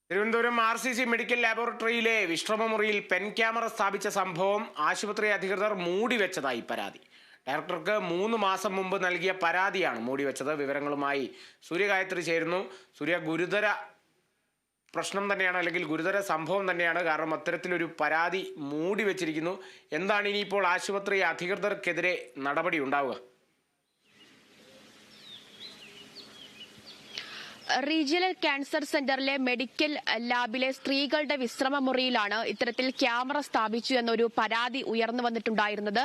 Thiruvananthapuram RCC medical ലാബോറട്ടറിയിലെ വിശ്രമമുറിയിൽ pen camera സ്ഥാപിച്ച സംഭവം ആശുപത്രി അധികൃതർ മൂടിവെച്ചതായി പരാതി. ഡയറക്ടർക്ക് 3 മാസം മുമ്പ് നൽകിയ പരാതിയാണ് മൂടിവെച്ചത്. വിവരങ്ങളുമായി സൂര്യഗായത്രി ചേരുന്നു. സൂര്യ, ഗുരുതര പ്രശ്നം തന്നെയാണ്, അല്ലെങ്കിൽ ഗുരുതര സംഭവം തന്നെയാണ്. കാരണം അത്തരത്തിലൊരു പരാതി മൂടിവെച്ചിരിക്കുന്നു. എന്താണ് ഇനിയിപ്പോൾ ആശുപത്രി അധികൃതർക്കെതിരെ നടപടി ഉണ്ടാവുക? റീജിയണൽ ക്യാൻസർ സെന്ററിലെ മെഡിക്കൽ ലാബിലെ സ്ത്രീകളുടെ വിശ്രമ മുറിയിലാണ് ഇത്തരത്തിൽ ക്യാമറ സ്ഥാപിച്ചു എന്നൊരു പരാതി ഉയർന്നു വന്നിട്ടുണ്ടായിരുന്നത്.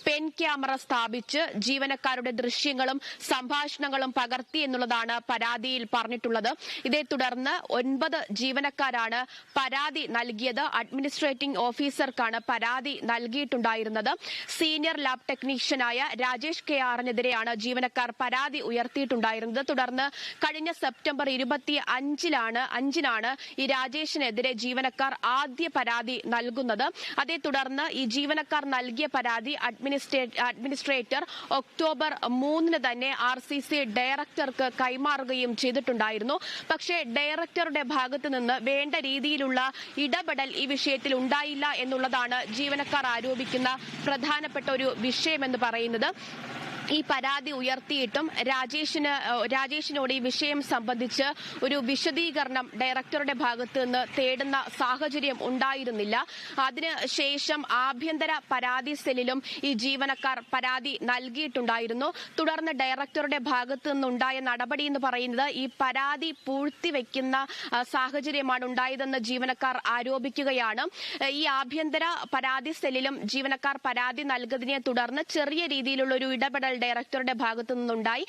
പെൻ ക്യാമറ സ്ഥാപിച്ച് ജീവനക്കാരുടെ ദൃശ്യങ്ങളും സംഭാഷണങ്ങളും പകർത്തി എന്നുള്ളതാണ് പരാതിയിൽ പറഞ്ഞിട്ടുള്ളത്. ഇതേ തുടർന്ന് 9 ജീവനക്കാരാണ് പരാതി നൽകിയത്. അഡ്മിനിസ്ട്രേറ്റിംഗ് ഓഫീസർക്കാണ് പരാതി നൽകിയിട്ടുണ്ടായിരുന്നത്. സീനിയർ ലാബ് ടെക്നീഷ്യനായ രാജേഷ് KRനെതിരെയാണ് ജീവനക്കാർ പരാതി ഉയർത്തിയിട്ടുണ്ടായിരുന്നത്. തുടർന്ന് കഴിഞ്ഞ സെപ്റ്റംബർ 25-നാണ് ഈ രാജേഷിനെതിരെ ജീവനക്കാർ ആദ്യ പരാതി നൽകുന്നത്. അതേ തുടർന്ന് ഈ ജീവനക്കാർ നൽകിയ പരാതി അഡ്മിനിസ്ട്രേറ്റർ ഒക്ടോബർ 3 തന്നെ RCC ഡയറക്ടർക്ക് കൈമാറുകയും ചെയ്തിട്ടുണ്ടായിരുന്നു. പക്ഷേ ഡയറക്ടറുടെ ഭാഗത്ത് നിന്ന് വേണ്ട രീതിയിലുള്ള ഇടപെടൽ ഈ വിഷയത്തിൽ ഉണ്ടായില്ല എന്നുള്ളതാണ് ജീവനക്കാർ ആരോപിക്കുന്ന പ്രധാനപ്പെട്ട ഒരു വിഷയമെന്ന് പറയുന്നത്. ഈ പരാതി ഉയർത്തിയിട്ടും രാജേഷിനോട് ഈ വിഷയം സംബന്ധിച്ച് ഒരു വിശദീകരണം ഡയറക്ടറുടെ ഭാഗത്ത് നിന്ന് തേടുന്ന സാഹചര്യം ഉണ്ടായിരുന്നില്ല. അതിനുശേഷം ആഭ്യന്തര പരാതി സെല്ലിലും ഈ ജീവനക്കാർ പരാതി നൽകിയിട്ടുണ്ടായിരുന്നു. തുടർന്ന് ഡയറക്ടറുടെ ഭാഗത്ത് നിന്നുണ്ടായ നടപടി എന്ന് പറയുന്നത് ഈ പരാതി പൂഴ്ത്തിവെക്കുന്ന സാഹചര്യമാണ് ഉണ്ടായതെന്ന് ജീവനക്കാർ ആരോപിക്കുകയാണ്. ഈ ആഭ്യന്തര പരാതി സെല്ലിലും ജീവനക്കാർ പരാതി നൽകിയതിനെ തുടർന്ന് ചെറിയ രീതിയിലുള്ള ഒരു ഇടപെടൽ ഡയറക്ടറുടെ ഭാഗത്തു നിന്നുണ്ടായി.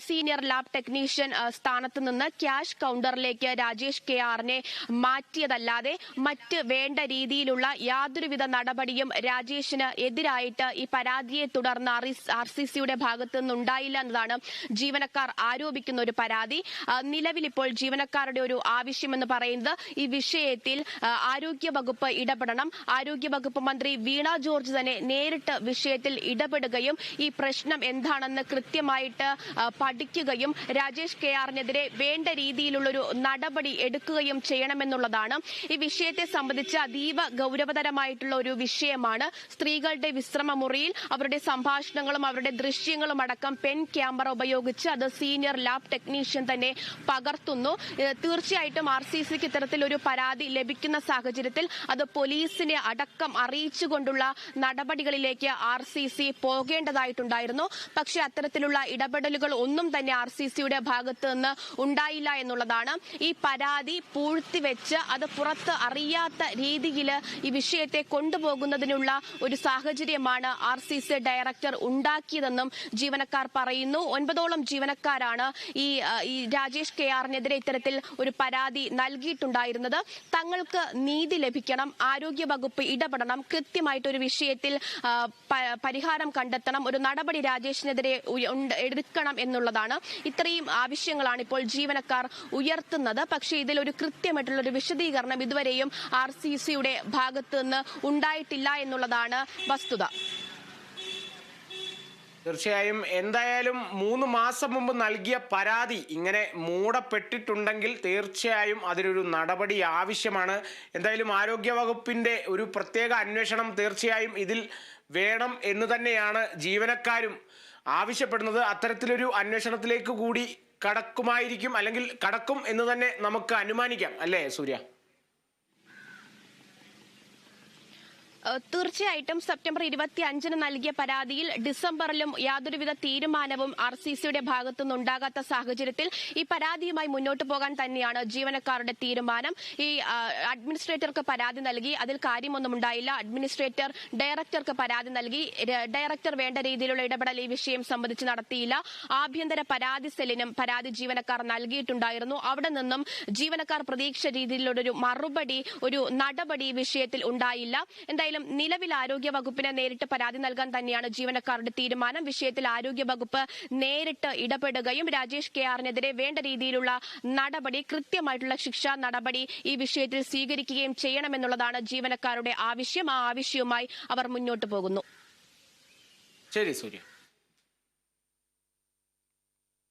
സീനിയർ ലാബ് ടെക്നീഷ്യൻ സ്ഥാനത്ത് നിന്ന് ക്യാഷ് കൗണ്ടറിലേക്ക് രാജേഷ് KRനെ മാറ്റിയതല്ലാതെ മറ്റ് വേണ്ട രീതിയിലുള്ള യാതൊരുവിധ നടപടിയും രാജേഷിന് എതിരായിട്ട് ഈ പരാതിയെ തുടർന്ന് RCCയുടെ ഭാഗത്തു നിന്നുണ്ടായില്ല എന്നതാണ് ജീവനക്കാർ ആരോപിക്കുന്ന ഒരു പരാതി. നിലവിൽ ഇപ്പോൾ ജീവനക്കാരുടെ ഒരു ആവശ്യമെന്ന് പറയുന്നത് ഈ വിഷയത്തിൽ ആരോഗ്യവകുപ്പ് ഇടപെടണം. ആരോഗ്യവകുപ്പ് മന്ത്രി വീണ ജോർജ് തന്നെ നേരിട്ട് വിഷയത്തിൽ ഇടപെടുകയും ഈ പ്രശ്നം എന്താണെന്ന് കൃത്യമായിട്ട് പഠിക്കുകയും രാജേഷ് KRനെതിരെ വേണ്ട രീതിയിലുള്ളൊരു നടപടി എടുക്കുകയും ചെയ്യണമെന്നുള്ളതാണ്. ഈ വിഷയത്തെ സംബന്ധിച്ച് അതീവ ഗൗരവതരമായിട്ടുള്ള ഒരു വിഷയമാണ്. സ്ത്രീകളുടെ വിശ്രമ മുറിയിൽ അവരുടെ സംഭാഷണങ്ങളും അവരുടെ ദൃശ്യങ്ങളും അടക്കം പെൻ ക്യാമറ ഉപയോഗിച്ച് അത് സീനിയർ ലാബ് ടെക്നീഷ്യൻ തന്നെ പകർത്തുന്നു. തീർച്ചയായിട്ടും RCCക്ക് ഇത്തരത്തിലൊരു പരാതി ലഭിക്കുന്ന സാഹചര്യത്തിൽ അത് പോലീസിനെ അടക്കം അറിയിച്ചുകൊണ്ടുള്ള നടപടികളിലേക്ക് RCC പോകേണ്ടതായിട്ടുണ്ടായിരുന്നു. പക്ഷെ അത്തരത്തിലുള്ള ഇടപെടലുകൾ ഒന്നും തന്നെ RCCയുടെ ഭാഗത്ത് നിന്ന് ഉണ്ടായില്ല എന്നുള്ളതാണ്. ഈ പരാതി പൂഴ്ത്തിവെച്ച് അത് പുറത്ത് അറിയാത്ത രീതിയിൽ ഈ വിഷയത്തെ കൊണ്ടുപോകുന്നതിനുള്ള ഒരു സാഹചര്യമാണ് RCC ഡയറക്ടർ ഉണ്ടാക്കിയതെന്നും ജീവനക്കാർ പറയുന്നു. 9ഓളം ജീവനക്കാരാണ് ഈ രാജേഷ് KRനെതിരെ ഇത്തരത്തിൽ ഒരു പരാതി നൽകിയിട്ടുണ്ടായിരുന്നത്. തങ്ങൾക്ക് നീതി ലഭിക്കണം, ആരോഗ്യവകുപ്പ് ഇടപെടണം, കൃത്യമായിട്ടൊരു വിഷയത്തിൽ പരിഹാരം കണ്ടെത്തണം, ഒരു നടപടി രാജേഷിനെതിരെ എടുക്കണം എന്നുള്ളതാണ്. ഇത്രയും ആവശ്യങ്ങളാണ് ഇപ്പോൾ ജീവനക്കാർ ഉയർത്തുന്നത്. പക്ഷേ ഇതിലൊരു കൃത്യമായിട്ടുള്ള ഒരു വിശദീകരണം ഇതുവരെയും RCCയുടെ ഭാഗത്ത് നിന്ന് ഉണ്ടായിട്ടില്ല എന്നുള്ളതാണ് വസ്തുത. തീർച്ചയായും എന്തായാലും 3 മാസം മുമ്പ് നൽകിയ പരാതി ഇങ്ങനെ മൂടപ്പെട്ടിട്ടുണ്ടെങ്കിൽ തീർച്ചയായും അതിനൊരു നടപടി ആവശ്യമാണ്. എന്തായാലും ആരോഗ്യവകുപ്പിന്റെ ഒരു പ്രത്യേക അന്വേഷണം തീർച്ചയായും ഇതിൽ വേണം എന്ന് തന്നെയാണ് ജീവനക്കാരും ആവശ്യപ്പെടുന്നത്. അത്തരത്തിലൊരു അന്വേഷണത്തിലേക്ക് കൂടി കടക്കുമായിരിക്കും, അല്ലെങ്കിൽ കടക്കും എന്ന് തന്നെ നമുക്ക് അനുമാനിക്കാം, അല്ലേ സൂര്യ? തീർച്ചയായിട്ടും സെപ്റ്റംബർ 25 നൽകിയ പരാതിയിൽ ഡിസംബറിലും യാതൊരുവിധ തീരുമാനവും RCCയുടെ ഭാഗത്തുനിന്ന് ഉണ്ടാകാത്ത സാഹചര്യത്തിൽ ഈ പരാതിയുമായി മുന്നോട്ട് പോകാൻ തന്നെയാണ് ജീവനക്കാരുടെ തീരുമാനം. ഈ അഡ്മിനിസ്ട്രേറ്റർക്ക് പരാതി നൽകി, അതിൽ കാര്യമൊന്നും ഉണ്ടായില്ല. അഡ്മിനിസ്ട്രേറ്റർ ഡയറക്ടർക്ക് പരാതി നൽകി, ഡയറക്ടർ വേണ്ട രീതിയിലുള്ള ഇടപെടൽ ഈ വിഷയം സംബന്ധിച്ച് നടത്തിയില്ല. ആഭ്യന്തര പരാതി സെല്ലിനും പരാതി ജീവനക്കാർ നൽകിയിട്ടുണ്ടായിരുന്നു. അവിടെ നിന്നും ജീവനക്കാർ പ്രതീക്ഷ രീതിയിലുള്ള ഒരു മറുപടി, ഒരു നടപടി വിഷയത്തിൽ ഉണ്ടായില്ല. എന്തായാലും നിലവിൽ ആരോഗ്യവകുപ്പിനെ നേരിട്ട് പരാതി നൽകാൻ തന്നെയാണ് ജീവനക്കാരുടെ തീരുമാനം. വിഷയത്തിൽ ആരോഗ്യവകുപ്പ് നേരിട്ട് ഇടപെടുകയും രാജേഷ് KRനെതിരെ വേണ്ട രീതിയിലുള്ള നടപടി, കൃത്യമായിട്ടുള്ള ശിക്ഷാ നടപടി ഈ വിഷയത്തിൽ സ്വീകരിക്കുകയും ചെയ്യണമെന്നുള്ളതാണ് ജീവനക്കാരുടെ ആവശ്യം. ആ ആവശ്യവുമായി അവർ മുന്നോട്ട് പോകുന്നു. ശരി സൂര്യ.